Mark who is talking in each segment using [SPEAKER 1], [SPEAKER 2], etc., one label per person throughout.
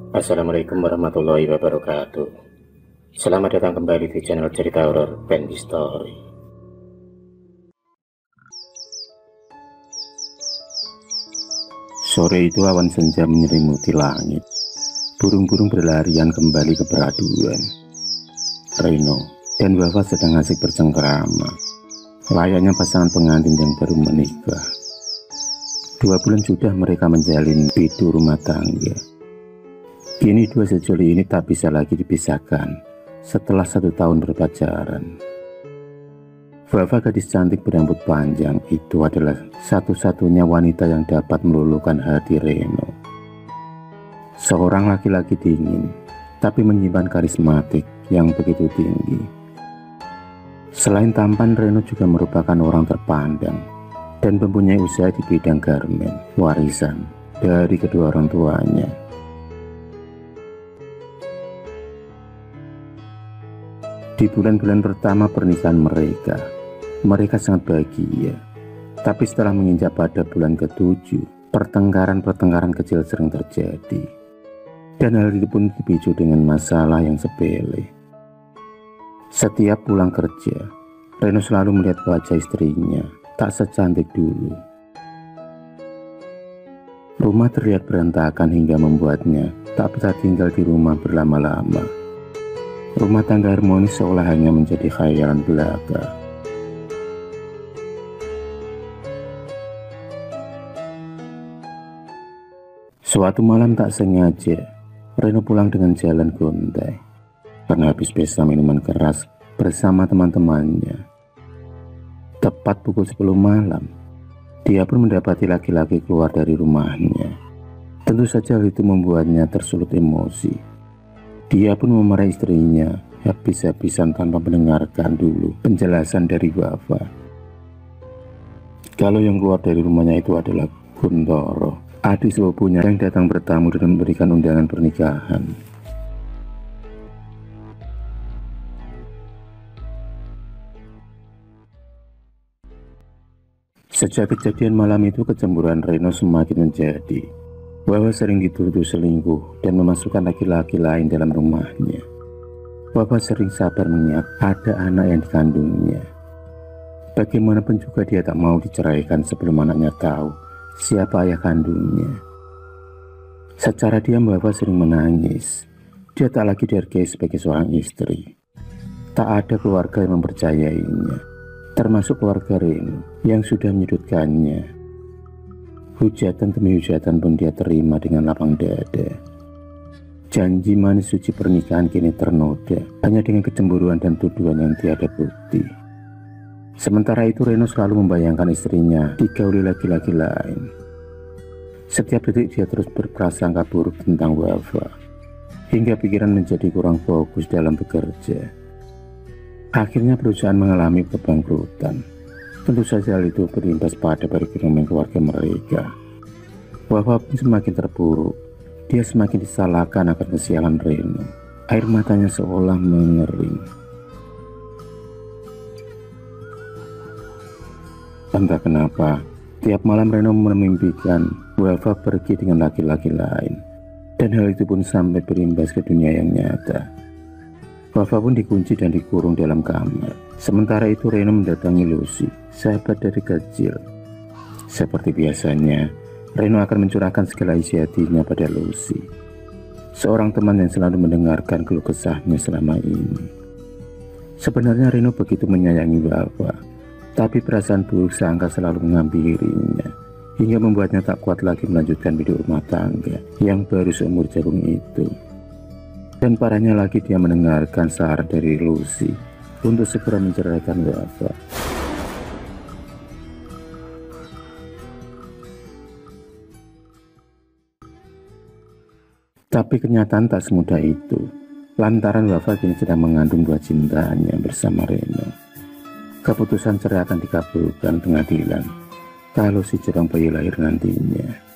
[SPEAKER 1] Assalamualaikum warahmatullahi wabarakatuh. Selamat datang kembali di channel cerita horor Bendy Story. Sore itu awan senja menyelimuti langit. Burung-burung berlarian kembali ke peraduan. Reno dan Wafa sedang asik bercengkrama, layaknya pasangan pengantin yang baru menikah. 2 bulan sudah mereka menjalin hidup rumah tangga. Kini dua sejoli ini tak bisa lagi dipisahkan setelah 1 tahun berpacaran. Wafa, gadis cantik berambut panjang itu, adalah satu-satunya wanita yang dapat meluluhkan hati Reno. Seorang laki-laki dingin, tapi menyimpan karismatik yang begitu tinggi. Selain tampan, Reno juga merupakan orang terpandang dan mempunyai usaha di bidang garmen warisan dari kedua orang tuanya. Di bulan-bulan pertama pernikahan mereka sangat bahagia. Tapi setelah menginjak pada bulan ke-7, pertengkaran-pertengkaran kecil sering terjadi. Dan hal itu pun dipicu dengan masalah yang sepele. Setiap pulang kerja, Reno selalu melihat wajah istrinya tak secantik dulu. Rumah terlihat berantakan hingga membuatnya tak betah tinggal di rumah berlama-lama. Rumah tangga harmonis seolah hanya menjadi khayalan belaka. Suatu malam tak sengaja, Reno pulang dengan jalan gontai karena habis pesta minuman keras bersama teman-temannya. Tepat pukul 10 malam, dia pun mendapati laki-laki keluar dari rumahnya. Tentu saja hal itu membuatnya tersulut emosi. Dia pun memarahi istrinya habis-habisan tanpa mendengarkan dulu penjelasan dari Wafa. Kalau yang keluar dari rumahnya itu adalah Guntoro, adik sepupunya yang datang bertamu dan memberikan undangan pernikahan. Sejak kejadian malam itu, kecemburuan Reno semakin menjadi. Wafa sering dituduh selingkuh dan memasukkan laki-laki lain dalam rumahnya. Wafa sering sabar mengingat ada anak yang dikandungnya. Bagaimanapun juga dia tak mau diceraikan sebelum anaknya tahu siapa ayah kandungnya. Secara diam Wafa sering menangis. Dia tak lagi dihargai sebagai seorang istri. Tak ada keluarga yang mempercayainya, termasuk keluarga Reno yang sudah menyudutkannya. Hujatan demi hujatan pun dia terima dengan lapang dada. Janji manis suci pernikahan kini ternoda hanya dengan kecemburuan dan tuduhan yang tiada bukti. Sementara itu Reno selalu membayangkan istrinya digauli laki-laki lain. Setiap detik dia terus berprasangka buruk tentang Wafa, hingga pikiran menjadi kurang fokus dalam bekerja. Akhirnya perusahaan mengalami kebangkrutan. Tentu saja hal itu berimbas pada perekonomian keluarga mereka. Wafa pun semakin terpuruk. Dia semakin disalahkan akan kesialan Reno. Air matanya seolah mengering. Entah kenapa, tiap malam Reno memimpikan Wafa pergi dengan laki-laki lain. Dan hal itu pun sampai berimbas ke dunia yang nyata. Wafa pun dikunci dan dikurung dalam kamar. Sementara itu Reno mendatangi Lucy, sahabat dari kecil. Seperti biasanya, Reno akan mencurahkan segala isi hatinya pada Lucy, seorang teman yang selalu mendengarkan keluh kesahnya selama ini. Sebenarnya Reno begitu menyayangi Wafa, tapi perasaan buruk sangka selalu menghampirinya, hingga membuatnya tak kuat lagi melanjutkan hidup rumah tangga yang baru seumur jagung itu. Dan parahnya lagi, dia mendengarkan saran dari Lucy untuk segera menceraikan Wafa. Tapi kenyataan tak semudah itu, lantaran Wafa kini sedang mengandung 2 cintanya bersama Reno. Keputusan cerai akan dikabulkan pengadilan kalau si jabang bayi lahir nantinya.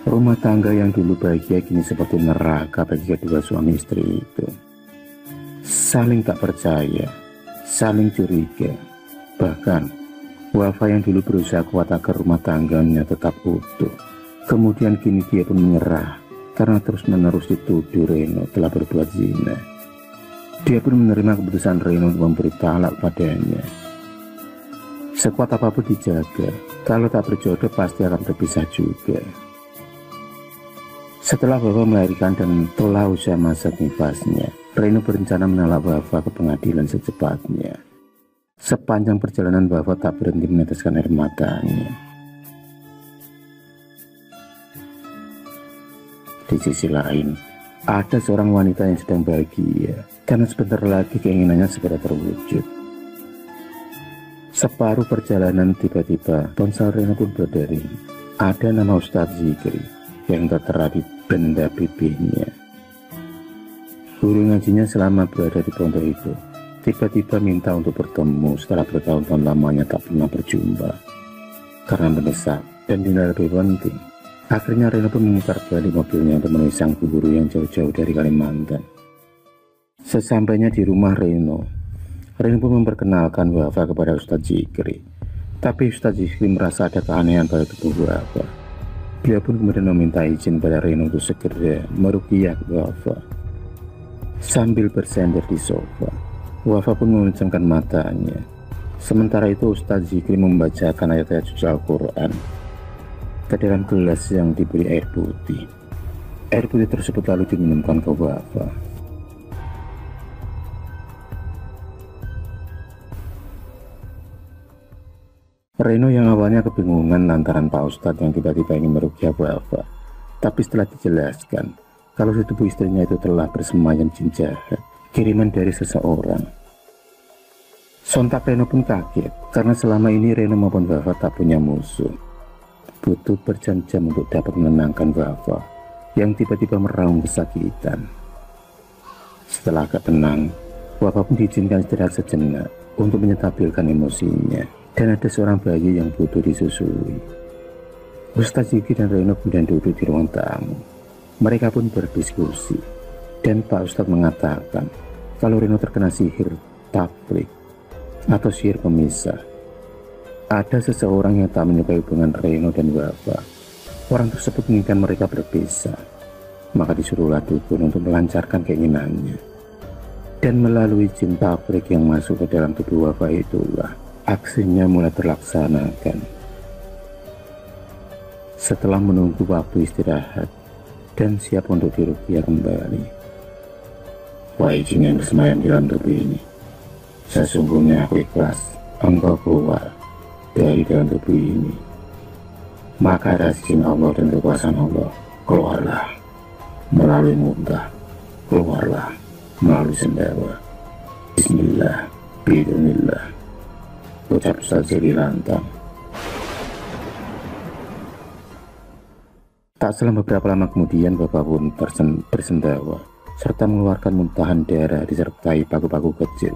[SPEAKER 1] Rumah tangga yang dulu bahagia kini seperti neraka bagi kedua suami istri itu. Saling tak percaya, saling curiga. Bahkan Wafa yang dulu berusaha kuat agar rumah tangganya tetap utuh, kemudian kini dia pun menyerah karena terus-menerus dituduh Reno telah berbuat zina. Dia pun menerima keputusan Reno untuk memberi talak padanya. Sekuat apapun dijaga, kalau tak berjodoh pasti akan berpisah juga. Setelah Wafa melahirkan dan telah usia masa nifasnya, Reno berencana menolak Wafa ke pengadilan secepatnya. Sepanjang perjalanan Wafa tak berhenti meneteskan air matanya. Di sisi lain, ada seorang wanita yang sedang bahagia karena sebentar lagi keinginannya segera terwujud. Separuh perjalanan tiba-tiba ponsel Reno pun berdering. Ada nama Ustadz Zikri yang tertera di benda pipinya. Guru ngajinya selama berada di pondok itu tiba-tiba minta untuk bertemu setelah bertahun-tahun lamanya tak pernah berjumpa. Karena mendesak dan dinilai lebih penting, akhirnya Reno pun memutar balik mobilnya untuk menemui sang guru yang jauh-jauh dari Kalimantan. Sesampainya di rumah Reno pun memperkenalkan Wafa kepada Ustadz Zikri. Tapi Ustadz Zikri merasa ada keanehan pada tubuh Wafa. Dia pun kemudian meminta izin pada Reno untuk segera meruqyah Wafa. Sambil bersender di sofa, Wafa pun memejamkan matanya. Sementara itu Ustadz Zikri membacakan ayat-ayat suci Al-Quran ke dalam gelas yang diberi air putih. Air putih tersebut lalu diminumkan ke Wafa. Reno yang awalnya kebingungan lantaran Pak Ustadz yang tiba-tiba ingin meruqyah Wafa, tapi setelah dijelaskan kalau di tubuh istrinya itu telah bersemayam jin jahat, kiriman dari seseorang. Sontak Reno pun kaget, karena selama ini Reno maupun Wafa tak punya musuh. Butuh berjam-jam untuk dapat menenangkan Wafa yang tiba-tiba meraung kesakitan. Setelah agak tenang, Wafa pun diizinkan istirahat sejenak untuk menyetabilkan emosinya. Dan ada seorang bayi yang butuh disusui. Ustadz Zikri dan Reno kemudian duduk di ruang tamu. Mereka pun berdiskusi. Dan Pak Ustadz mengatakan kalau Reno terkena sihir taplik atau sihir pemisah. Ada seseorang yang tak menyukai hubungan Reno dan Wafa. Orang tersebut menginginkan mereka berpisah. Maka disuruhlah dukun untuk melancarkan keinginannya. Dan melalui jin taplik yang masuk ke dalam tubuh Wafa itulah aksinya mulai terlaksanakan. Setelah menunggu waktu istirahat dan siap untuk diruqyah kembali, wahai jin yang bersemayam di dalam tubuh ini, sesungguhnya aku ikhlas engkau keluar dari dalam tubuh ini. Maka atas izin Allah dan kekuasaan Allah, keluarlah melalui muntah, keluarlah melalui sendawa. Bismillah, biidznillah, ucap Ustadz Zikri lantang. Tak selang beberapa lama kemudian Bapak pun bersendawa serta mengeluarkan muntahan darah disertai paku-paku kecil.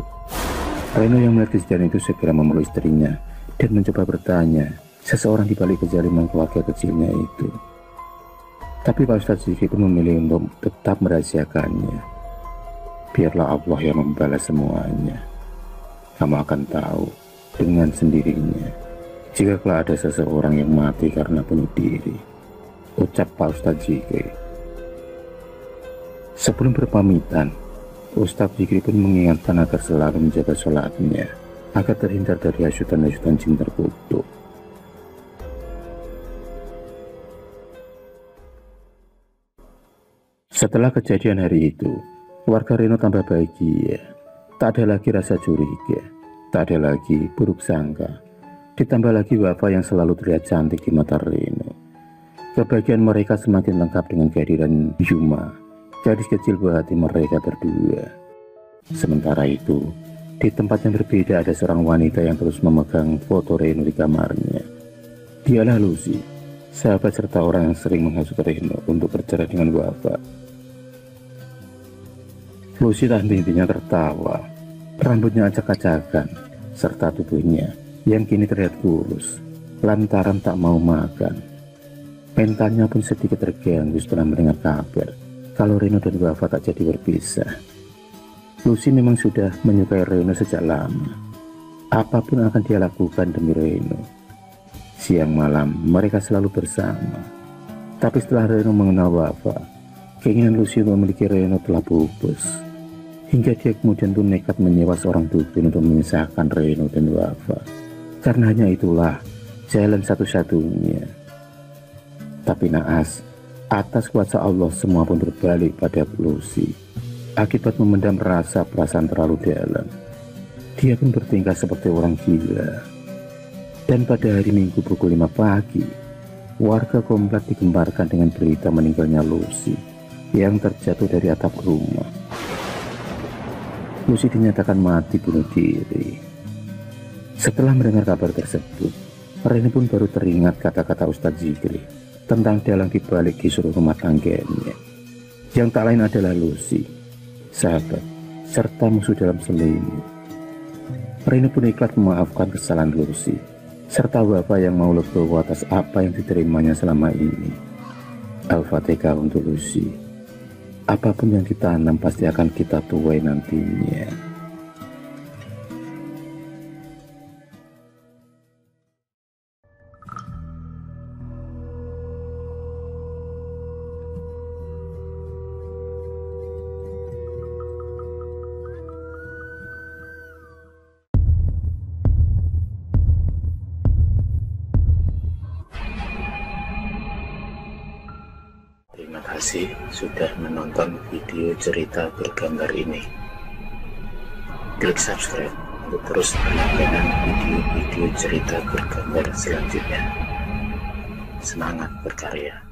[SPEAKER 1] Reno yang melihat kejadian itu segera memeluk istrinya dan mencoba bertanya seseorang di balik kezaliman keluarga kecilnya itu. Tapi Pak Ustadz Zikri pun memilih untuk tetap merahasiakannya. Biarlah Allah yang membalas semuanya. Kamu akan tahu dengan sendirinya jika kelak ada seseorang yang mati karena bunuh diri, ucap Pak Ustadz Zikri. Sebelum berpamitan, Ustadz Zikri pun mengingatkan agar selalu menjaga sholatnya agar terhindar dari hasutan-hasutan jin terkutuk. Setelah kejadian hari itu, keluarga Reno tambah bahagia. Tak ada lagi rasa curiga, tak ada lagi buruk sangka. Ditambah lagi Wafa yang selalu terlihat cantik di mata Reno. Kebahagiaan mereka semakin lengkap dengan kehadiran Yuma, gadis kecil buah hati mereka berdua. Sementara itu, di tempat yang berbeda ada seorang wanita yang terus memegang foto Reno di kamarnya. Dialah Lucy, sahabat serta orang yang sering menghasut Reno untuk bercerai dengan Wafa. Lucy tak henti-hentinya tertawa. Rambutnya acak-acakan, serta tubuhnya yang kini terlihat kurus, lantaran tak mau makan. Mentalnya pun sedikit terganggu setelah mendengar kabar kalau Reno dan Wafa tak jadi berpisah. Lucy memang sudah menyukai Reno sejak lama. Apapun akan dia lakukan demi Reno. Siang malam mereka selalu bersama. Tapi setelah Reno mengenal Wafa, Keinginan Lucy untuk memiliki Reno telah pupus, hingga dia kemudian pun nekat menyewa seorang dukun untuk memisahkan Reno dan Wafa. Karena hanya itulah jalan satu-satunya. Tapi naas, atas kuasa Allah semua pun berbalik pada Lucy. Akibat memendam rasa perasaan terlalu dalam, dia pun bertingkah seperti orang gila. Dan pada hari Minggu pukul 5 pagi, warga komplek digemparkan dengan berita meninggalnya Lucy yang terjatuh dari atap rumah. Lucy dinyatakan mati bunuh diri. Setelah mendengar kabar tersebut, Reno pun baru teringat kata-kata Ustadz Zikri tentang dalang dibalik kisruh rumah tangganya, yang tak lain adalah Lucy, sahabat, serta musuh dalam selimut. Reno pun ikhlas memaafkan kesalahan Lucy, serta Wafa yang mau legowo atas apa yang diterimanya selama ini. Al-Fatihah untuk Lucy. Apapun yang ditanam pasti akan kita tuai nantinya. Terima kasih sudah menonton video cerita bergambar ini. Klik subscribe untuk terus menonton video-video cerita bergambar selanjutnya. Semangat berkarya.